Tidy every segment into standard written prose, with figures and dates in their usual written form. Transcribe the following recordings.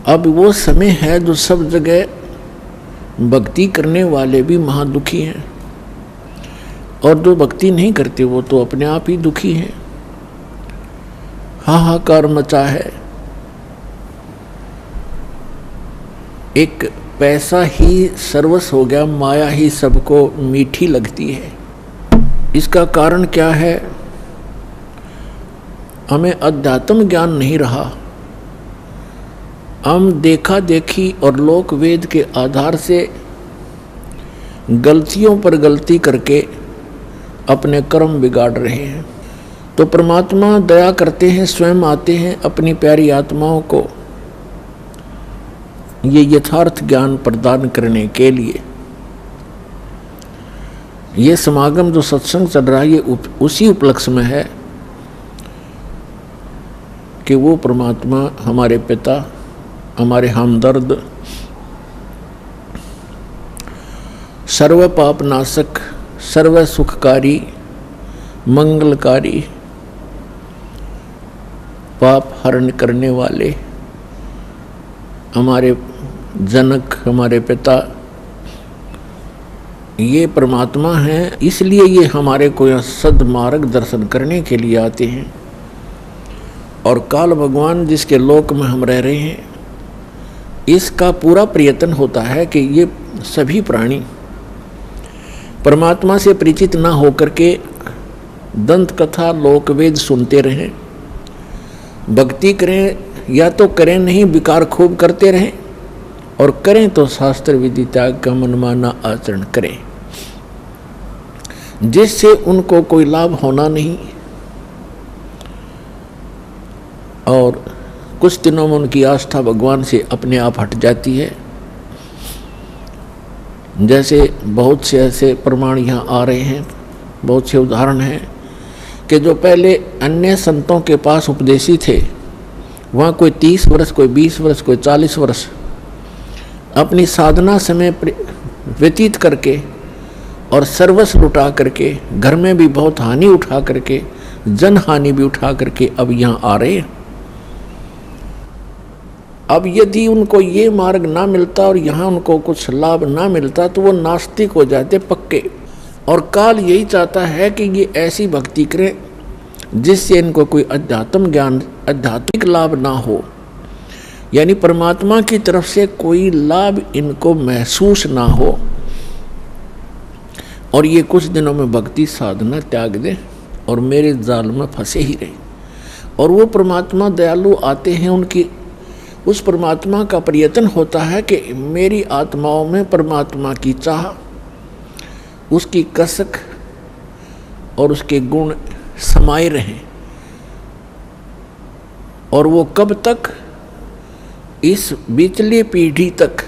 अब वो समय है जो सब जगह भक्ति करने वाले भी महादुखी हैं, और जो भक्ति नहीं करते वो तो अपने आप ही दुखी हैं। हाहाकार मचा है। एक पैसा ही सर्वस्व हो गया, माया ही सबको मीठी लगती है। इसका कारण क्या है? हमें अध्यात्म ज्ञान नहीं रहा। हम देखा देखी और लोक वेद के आधार से गलतियों पर गलती करके अपने कर्म बिगाड़ रहे हैं। तो परमात्मा दया करते हैं, स्वयं आते हैं अपनी प्यारी आत्माओं को ये यथार्थ ज्ञान प्रदान करने के लिए। ये समागम जो सत्संग चल रहा है ये उसी उपलक्ष्य में है कि वो परमात्मा हमारे पिता, हमारे हमदर्द, सर्व पाप नाशक, सर्व सुखकारी, मंगलकारी, पाप हरण करने वाले हमारे जनक, हमारे पिता, ये परमात्मा हैं। इसलिए ये हमारे को सद्मार्ग दर्शन करने के लिए आते हैं। और काल भगवान जिसके लोक में हम रह रहे हैं, इसका पूरा प्रयत्न होता है कि ये सभी प्राणी परमात्मा से परिचित ना होकर के दंत कथा लोक वेद सुनते रहें, भक्ति करें या तो करें नहीं, विकार खूब करते रहें, और करें तो शास्त्र विधि त्याग का मनमाना आचरण करें, जिससे उनको कोई लाभ होना नहीं। और कुछ दिनों में उनकी आस्था भगवान से अपने आप हट जाती है। जैसे बहुत से ऐसे प्रमाण यहाँ आ रहे हैं, बहुत से उदाहरण हैं कि जो पहले अन्य संतों के पास उपदेशी थे, वहाँ कोई 30 वर्ष, कोई 20 वर्ष, कोई 40 वर्ष अपनी साधना समय व्यतीत करके और सर्वस्व लुटा करके, घर में भी बहुत हानि उठा करके, जन हानि भी उठा करके अब यहाँ आ रहे हैं। अब यदि उनको ये मार्ग ना मिलता और यहाँ उनको कुछ लाभ ना मिलता तो वो नास्तिक हो जाते पक्के। और काल यही चाहता है कि ये ऐसी भक्ति करें जिससे इनको कोई अध्यात्म ज्ञान, आध्यात्मिक लाभ ना हो, यानी परमात्मा की तरफ से कोई लाभ इनको महसूस ना हो, और ये कुछ दिनों में भक्ति साधना त्याग दें और मेरे जाल में फंसे ही रहे। और वो परमात्मा दयालु आते हैं, उनकी उस परमात्मा का प्रयत्न होता है कि मेरी आत्माओं में परमात्मा की चाह, उसकी कसक और उसके गुण समाये रहें। और वो कब तक? इस बीचली पीढ़ी तक,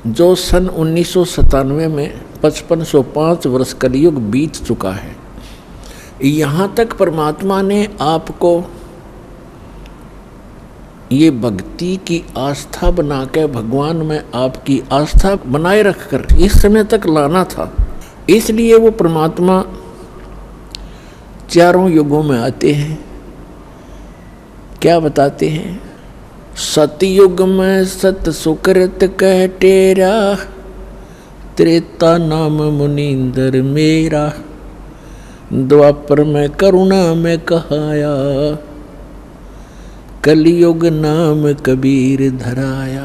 जो सन 1997 में 5505 वर्ष कलयुग बीत चुका है। यहाँ तक परमात्मा ने आपको ये भक्ति की आस्था बना के, भगवान में आपकी आस्था बनाए रखकर इस समय तक लाना था। इसलिए वो परमात्मा चारों युगों में आते हैं। क्या बताते हैं? सतयुग में सत सुकृत कह टेरा, त्रेता नाम मुनींद्र मेरा, द्वापर में करुणा में कहाया, कलयुग नाम कबीर धराया।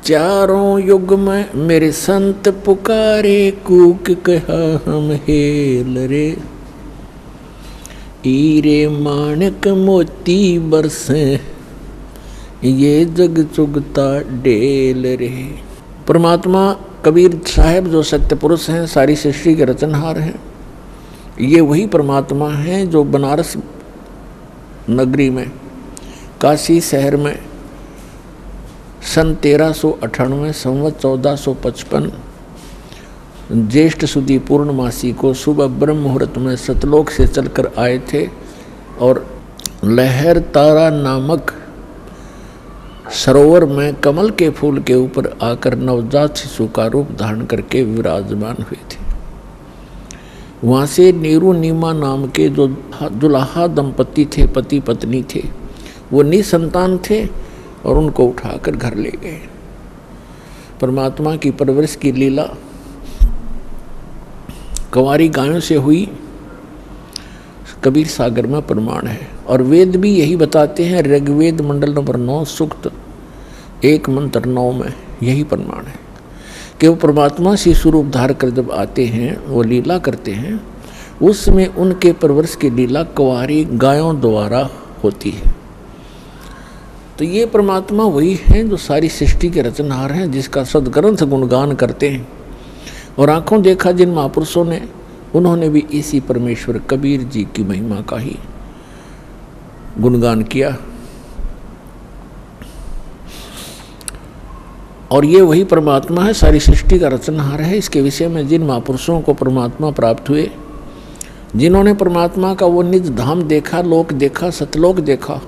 चारों युग में मेरे संत पुकारे, कूक कहा हम हेल रे, हीरे माणक मोती बरसे, ये जग चुगता डेल रे। परमात्मा कबीर साहब जो सत्य पुरुष हैं, सारी सृष्टि के रचनहार हैं, ये वही परमात्मा हैं जो बनारस नगरी में, काशी शहर में सन 1398 संवत 1455 ज्येष्ठ सुदी पूर्णमासी को सुबह ब्रह्म मुहूर्त में सतलोक से चलकर आए थे और लहर तारा नामक सरोवर में कमल के फूल के ऊपर आकर नवजात शिशु का रूप धारण करके विराजमान हुए थे। वहाँ से नीरू नीमा नाम के जो दुल्हा दंपति थे, पति पत्नी थे, वो निसंतान थे और उनको उठाकर घर ले गए। परमात्मा की परवरिश की लीला कंवारी गायों से हुई, कबीर सागर में प्रमाण है। और वेद भी यही बताते हैं, ऋग्वेद मंडल नंबर 9 सूक्त 1 मंत्र 9 में यही प्रमाण है कि वो परमात्मा से स्वरूप धार कर जब आते हैं, वो लीला करते हैं, उसमें उनके परवरिश की लीला कंवारी गायों द्वारा होती है। तो ये परमात्मा वही हैं जो सारी सृष्टि के रचनहार हैं, जिसका सदग्रंथ गुणगान करते हैं। और आंखों देखा जिन महापुरुषों ने, उन्होंने भी इसी परमेश्वर कबीर जी की महिमा का ही गुणगान किया। और ये वही परमात्मा है, सारी सृष्टि का रचनहार है। इसके विषय में जिन महापुरुषों को परमात्मा प्राप्त हुए, जिन्होंने परमात्मा का वो निज धाम देखा, लोक देखा, सतलोक देखा,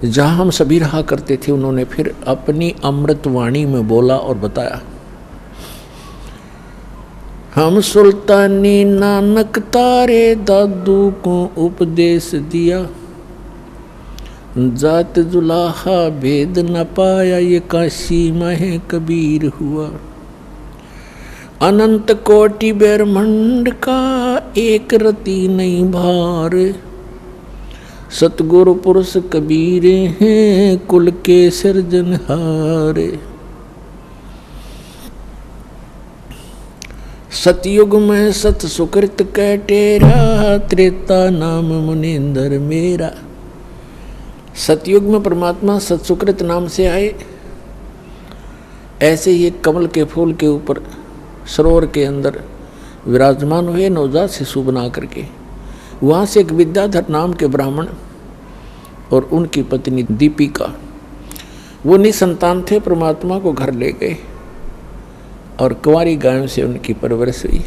जहाँ हम सभी रहा करते थे, उन्होंने फिर अपनी अमृत वाणी में बोला और बताया। हम सुल्तानी नानक तारे दादू को उपदेश दिया, जात जुलाहा भेद न पाया, ये काशी में कबीर हुआ। अनंत कोटि ब्रह्मांड का एक रति नहीं भार, सतगुरु पुरुष कबीर हैं कुल के सिरजनहार। सतयुग में सत सुकृत कै टेरा, त्रेता नाम मुनिंदर मेरा। सतयुग में परमात्मा सतसुकृत नाम से आए, ऐसे ही कमल के फूल के ऊपर सरोवर के अंदर विराजमान हुए नवजात शिशु बना करके। वहाँ से एक विद्याधर नाम के ब्राह्मण और उनकी पत्नी दीपिका, वो निसंतान थे, परमात्मा को घर ले गए और कुंवारी गायों से उनकी परवरिश हुई।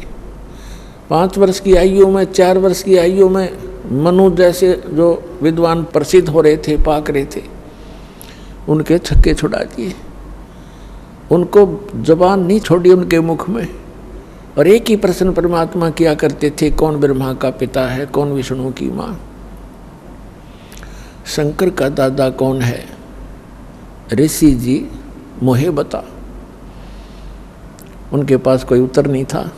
5 वर्ष की आयु में, 4 वर्ष की आयु में मनु जैसे जो विद्वान प्रसिद्ध हो रहे थे, पाक रहे थे, उनके छक्के छुड़ा दिए। उनको जबान नहीं छोड़ी उनके मुख में। और एक ही प्रश्न परमात्मा किया करते थे, कौन ब्रह्मा का पिता है, कौन विष्णु की माँ, शंकर का दादा कौन है, ऋषि जी मोहे बता। उनके पास कोई उत्तर नहीं था।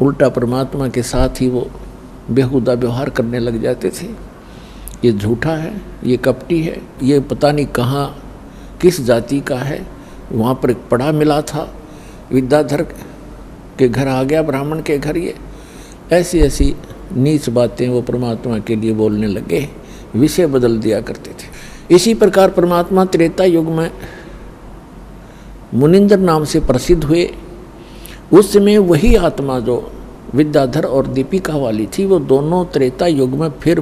उल्टा परमात्मा के साथ ही वो बेहुदा व्यवहार करने लग जाते थे। ये झूठा है, ये कपटी है, ये पता नहीं कहाँ किस जाति का है। वहाँ पर एक पढ़ा मिला था, विद्याधर के घर आ गया, ब्राह्मण के घर। ये ऐसी ऐसी नीच बातें वो परमात्मा के लिए बोलने लगे, विषय बदल दिया करते थे। इसी प्रकार परमात्मा त्रेता युग में मुनिंदर नाम से प्रसिद्ध हुए। उस समय वही आत्मा जो विद्याधर और दीपिका वाली थी, वो दोनों त्रेता युग में फिर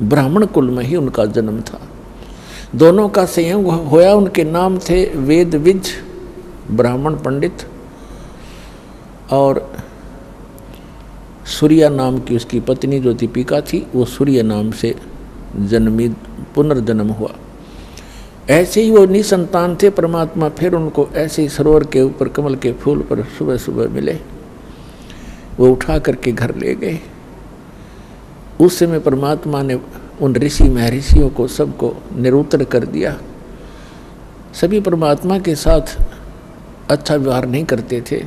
ब्राह्मण कुल में ही उनका जन्म था। दोनों का संयोग होया। उनके नाम थे वेदविज ब्राह्मण पंडित और सूर्या नाम की उसकी पत्नी जो दीपिका थी, वो सूर्य नाम से जन्मी, पुनर्जन्म हुआ। ऐसे ही वो निसंतान थे। परमात्मा फिर उनको ऐसे ही सरोवर के ऊपर कमल के फूल पर सुबह सुबह मिले, वो उठा करके घर ले गए। उस समय परमात्मा ने उन ऋषि महर्षियों को सबको निरुत्तर कर दिया। सभी परमात्मा के साथ अच्छा व्यवहार नहीं करते थे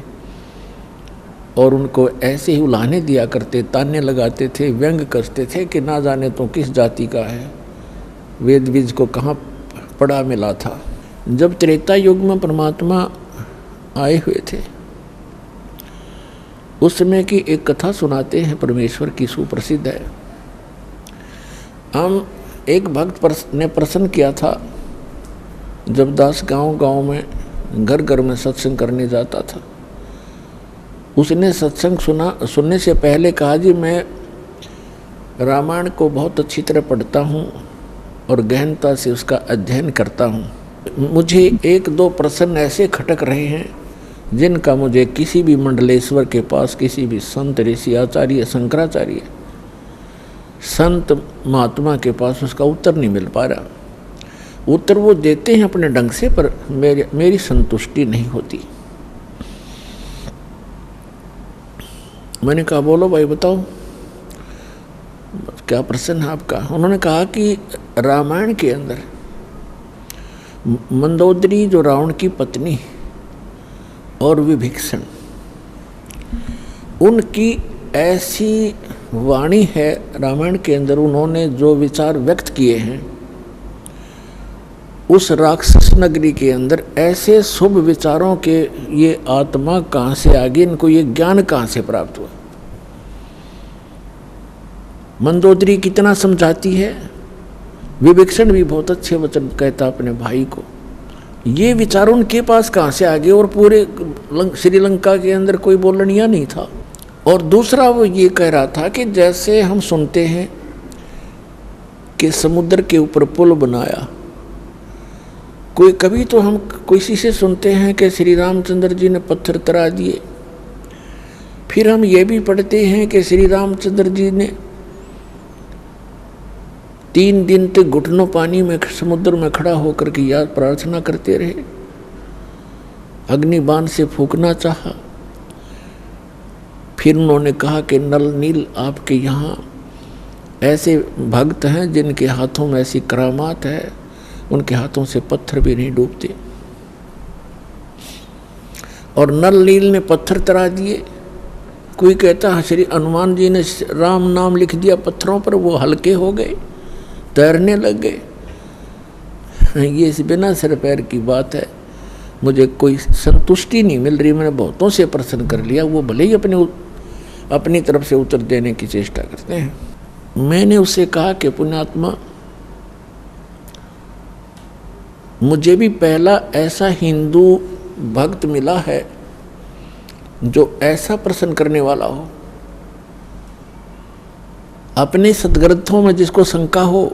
और उनको ऐसे ही उलाहने दिया करते, ताने लगाते थे, व्यंग कसते थे कि ना जाने तो किस जाति का है, वेद बीज को कहाँ पड़ा मिला था। जब त्रेता युग में परमात्मा आए हुए थे, उस समय की एक कथा सुनाते हैं, परमेश्वर की सुप्रसिद्ध है। हम एक भक्त ने प्रश्न किया था, जब दास गांव में घर घर में सत्संग करने जाता था, उसने सत्संग सुनने से पहले कहा, जी मैं रामायण को बहुत अच्छी तरह पढ़ता हूँ और गहनता से उसका अध्ययन करता हूँ। मुझे 1-2 प्रश्न ऐसे खटक रहे हैं जिनका मुझे किसी भी मंडलेश्वर के पास, किसी भी संत ऋषि आचार्य शंकराचार्य संत महात्मा के पास उसका उत्तर नहीं मिल पा रहा। उत्तर वो देते हैं अपने ढंग से, पर मेरी संतुष्टि नहीं होती। मैंने कहा, बोलो भाई बताओ क्या प्रश्न है आपका। उन्होंने कहा कि रामायण के अंदर मंदोदरी जो रावण की पत्नी और विभीषण, उनकी ऐसी वाणी है रामायण के अंदर, उन्होंने जो विचार व्यक्त किए हैं उस राक्षस नगरी के अंदर, ऐसे शुभ विचारों के ये आत्मा कहाँ से आ गई, इनको ये ज्ञान कहाँ से प्राप्त हुआ। मंदोदरी कितना समझाती है, विभीषण भी बहुत अच्छे वचन कहता अपने भाई को। ये विचार उनके पास कहाँ से आ गए, और पूरे श्रीलंका के अंदर कोई बोलनिया नहीं था। और दूसरा वो ये कह रहा था कि जैसे हम सुनते हैं कि समुद्र के ऊपर पुल बनाया, कोई कभी तो हम किसी से सुनते हैं कि श्री रामचंद्र जी ने पत्थर तरा दिए, फिर हम ये भी पढ़ते हैं कि श्री रामचंद्र जी ने 3 दिन तक घुटनों पानी में समुद्र में खड़ा होकर के याद प्रार्थना करते रहे, अग्निबाण से फूंकना चाहा। फिर उन्होंने कहा कि नल नील आपके यहाँ ऐसे भक्त हैं जिनके हाथों में ऐसी करामात है, उनके हाथों से पत्थर भी नहीं डूबते। और नल नील ने पत्थर तरा दिए। कोई कहता है श्री हनुमान जी ने राम नाम लिख दिया पत्थरों पर, वो हल्के हो गए, तैरने लग गए। ये इस बिना सिर पैर की बात है, मुझे कोई संतुष्टि नहीं मिल रही। मैंने बहुतों से प्रश्न कर लिया, वो भले ही अपनी तरफ से उत्तर देने की चेष्टा करते हैं। मैंने उससे कहा कि पुण्यात्मा, मुझे भी पहला ऐसा हिंदू भक्त मिला है जो ऐसा प्रश्न करने वाला हो, अपने सदग्रंथों में जिसको शंका हो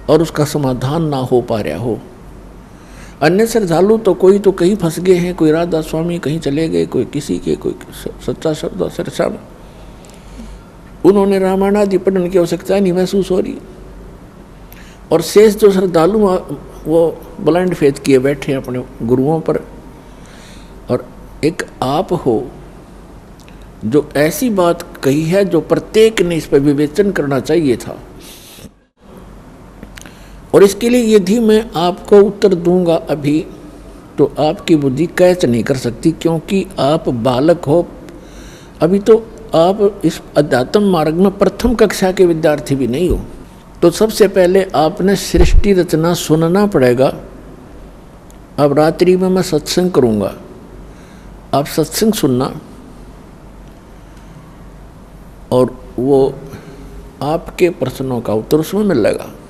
और उसका समाधान ना हो पा रहा हो। अन्य श्रद्धालु तो कोई तो कहीं फंस गए हैं, कोई राधा स्वामी कहीं चले गए, कोई किसी के, कोई सच्चा शब्द सरसाम, उन्होंने रामायण आदि पढ़ने की आवश्यकता नहीं महसूस हो रही। और शेष जो श्रद्धालु वो ब्लाइंड फेथ किए बैठे हैं अपने गुरुओं पर। और एक आप हो जो ऐसी बात कही है जो प्रत्येक ने इस पर विवेचन करना चाहिए था। और इसके लिए यदि मैं आपको उत्तर दूंगा अभी, तो आपकी बुद्धि कैच नहीं कर सकती, क्योंकि आप बालक हो। अभी तो आप इस अध्यात्म मार्ग में प्रथम कक्षा के विद्यार्थी भी नहीं हो। तो सबसे पहले आपने सृष्टि रचना सुनना पड़ेगा। अब रात्रि में मैं सत्संग करूंगा, आप सत्संग सुनना, और वो आपके प्रश्नों का उत्तर उसमें मिलेगा।